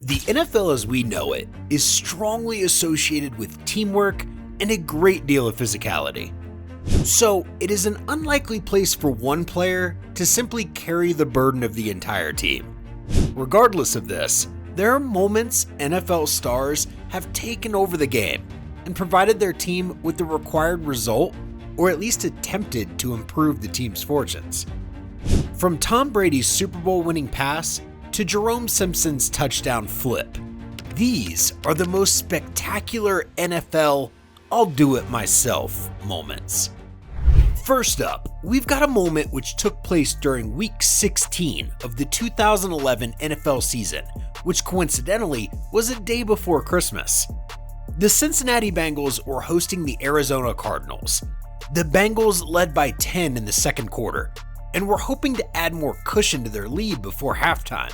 The NFL as we know it is strongly associated with teamwork and a great deal of physicality. So it is an unlikely place for one player to simply carry the burden of the entire team. Regardless of this, there are moments NFL stars have taken over the game and provided their team with the required result, or at least attempted to improve the team's fortunes. From Tom Brady's Super Bowl winning pass to Jerome Simpson's touchdown flip, these are the most spectacular NFL "I'll do it myself" moments. First up, we've got a moment which took place during Week 16 of the 2011 NFL season, which coincidentally was a day before Christmas. The Cincinnati Bengals were hosting the Arizona Cardinals. The Bengals led by 10 in the second quarter, and were hoping to add more cushion to their lead before halftime.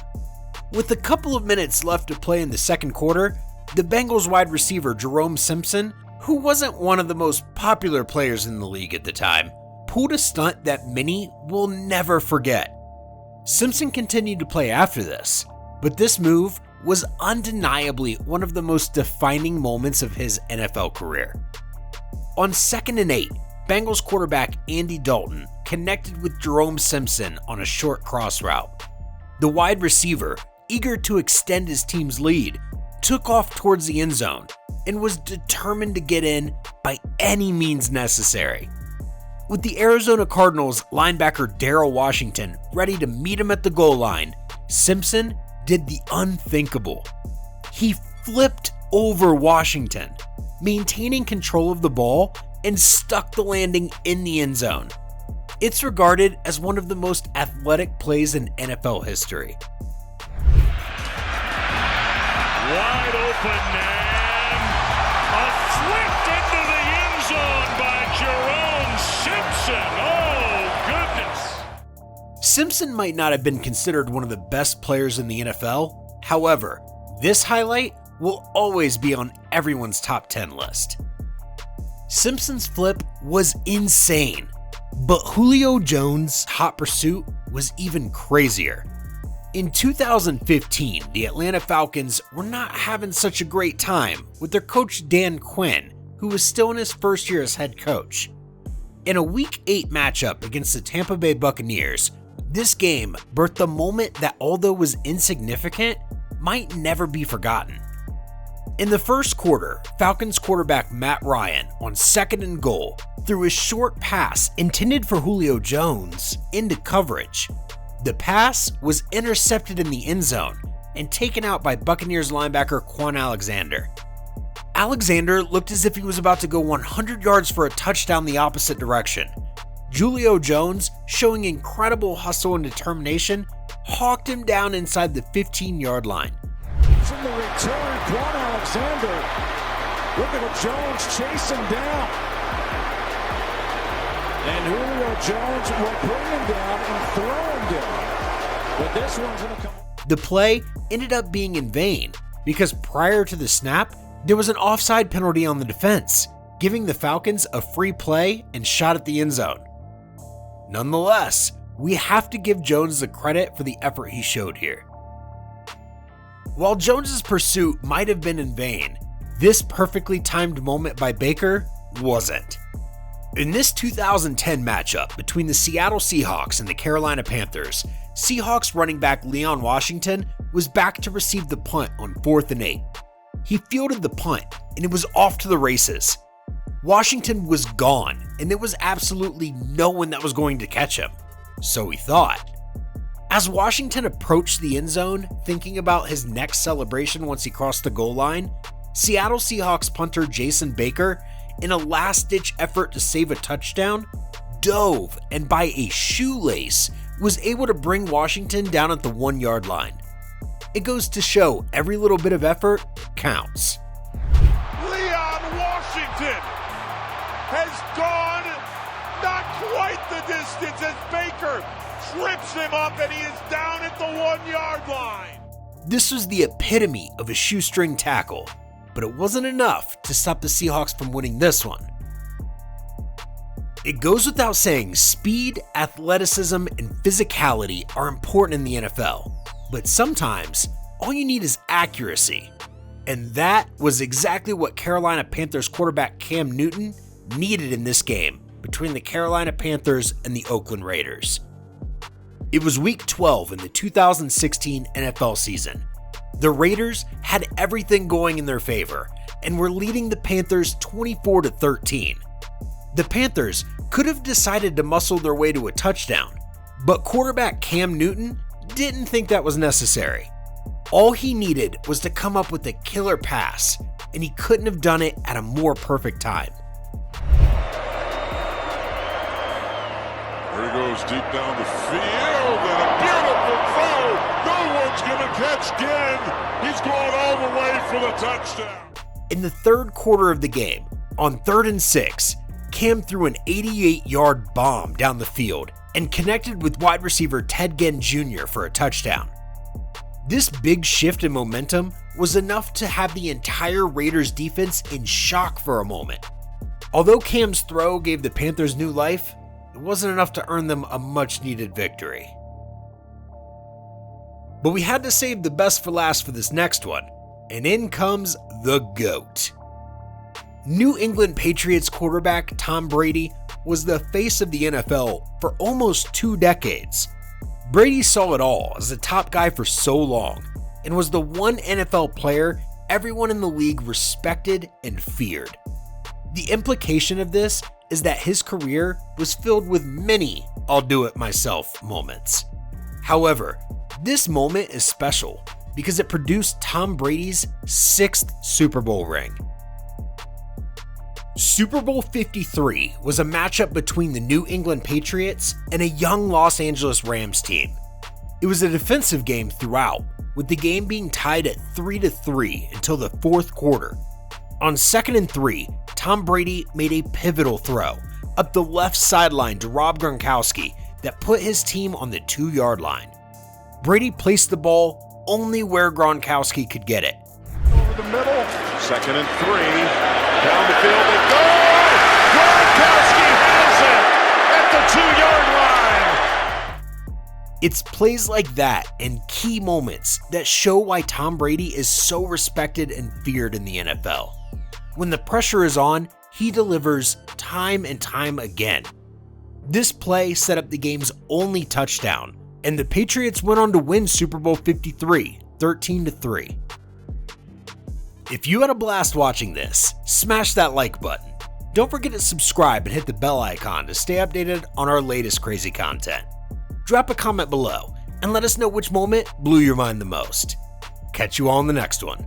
With a couple of minutes left to play in the second quarter, the Bengals wide receiver Jerome Simpson, who wasn't one of the most popular players in the league at the time, pulled a stunt that many will never forget. Simpson continued to play after this, but this move was undeniably one of the most defining moments of his NFL career. On 2nd and 8, Bengals quarterback Andy Dalton connected with Jerome Simpson on a short cross route. The wide receiver, eager to extend his team's lead, took off towards the end zone and was determined to get in by any means necessary. With the Arizona Cardinals linebacker Darrell Washington ready to meet him at the goal line, Simpson did the unthinkable. He flipped over Washington, maintaining control of the ball, and stuck the landing in the end zone. It's regarded as one of the most athletic plays in NFL history. Wide open and flicked into the end zone by Jerome Simpson. Oh, goodness. Simpson might not have been considered one of the best players in the NFL. However, this highlight will always be on everyone's top 10 list. Simpson's flip was insane, but Julio Jones' hot pursuit was even crazier. In 2015, the Atlanta Falcons were not having such a great time with their coach Dan Quinn, who was still in his first year as head coach. In a Week 8 matchup against the Tampa Bay Buccaneers, this game birthed a moment that, although was insignificant, might never be forgotten. In the first quarter, Falcons quarterback Matt Ryan, on 2nd and goal, threw a short pass intended for Julio Jones into coverage. The pass was intercepted in the end zone and taken out by Buccaneers linebacker Quan Alexander. Alexander looked as if he was about to go 100 yards for a touchdown the opposite direction. Julio Jones, showing incredible hustle and determination, hawked him down inside the 15-yard line. From the return, Quan Alexander. Look at Jones chasing down. And Julio Jones will bring him down and throw him down. But this one's going to come. The play ended up being in vain because prior to the snap, there was an offside penalty on the defense, giving the Falcons a free play and shot at the end zone. Nonetheless, we have to give Jones the credit for the effort he showed here. While Jones's pursuit might have been in vain, this perfectly timed moment by Baker wasn't. In this 2010 matchup between the Seattle Seahawks and the Carolina Panthers, Seahawks running back Leon Washington was back to receive the punt on 4th and 8. He fielded the punt, and it was off to the races. Washington was gone, and there was absolutely no one that was going to catch him. So he thought. As Washington approached the end zone, thinking about his next celebration once he crossed the goal line, Seattle Seahawks punter Jason Baker, in a last-ditch effort to save a touchdown, dove and by a shoelace was able to bring Washington down at the 1-yard line. It goes to show every little bit of effort counts. Leon Washington has gone not quite the distance as Baker trips him up and he is down at the 1-yard line. This was the epitome of a shoestring tackle, but it wasn't enough to stop the Seahawks from winning this one. It goes without saying, speed, athleticism, and physicality are important in the NFL, but sometimes all you need is accuracy. And that was exactly what Carolina Panthers quarterback Cam Newton needed in this game between the Carolina Panthers and the Oakland Raiders. It was week 12 in the 2016 NFL season. The Raiders had everything going in their favor and were leading the Panthers 24-13. The Panthers could have decided to muscle their way to a touchdown, but quarterback Cam Newton didn't think that was necessary. All he needed was to come up with a killer pass, and he couldn't have done it at a more perfect time. There he goes deep down the field, and a beautiful throw. No one's going to catch again. He's going all the way for the touchdown. In the third quarter of the game, on 3rd and 6, Cam threw an 88-yard bomb down the field and connected with wide receiver Ted Ginn Jr. for a touchdown. This big shift in momentum was enough to have the entire Raiders defense in shock for a moment. Although Cam's throw gave the Panthers new life, it wasn't enough to earn them a much-needed victory. But we had to save the best for last for this next one, and in comes the GOAT. New England Patriots quarterback Tom Brady was the face of the NFL for almost 2 decades. Brady saw it all as a top guy for so long and was the one NFL player everyone in the league respected and feared. The implication of this is that his career was filled with many "I'll do it myself" moments. However, this moment is special because it produced Tom Brady's 6th Super Bowl ring. Super Bowl 53 was a matchup between the New England Patriots and a young Los Angeles Rams team. It was a defensive game throughout, with the game being tied at 3-3 until the 4th quarter. On 2nd and 3, Tom Brady made a pivotal throw up the left sideline to Rob Gronkowski that put his team on the 2-yard line. Brady placed the ball only where Gronkowski could get it. Over the middle, 2nd and 3, down the field they go! Gronkowski has it at the 2-yard line! It's plays like that and key moments that show why Tom Brady is so respected and feared in the NFL. When the pressure is on, he delivers time and time again. This play set up the game's only touchdown, and the Patriots went on to win Super Bowl 53, 13-3. If you had a blast watching this, smash that like button. Don't forget to subscribe and hit the bell icon to stay updated on our latest crazy content. Drop a comment below and let us know which moment blew your mind the most. Catch you all in the next one.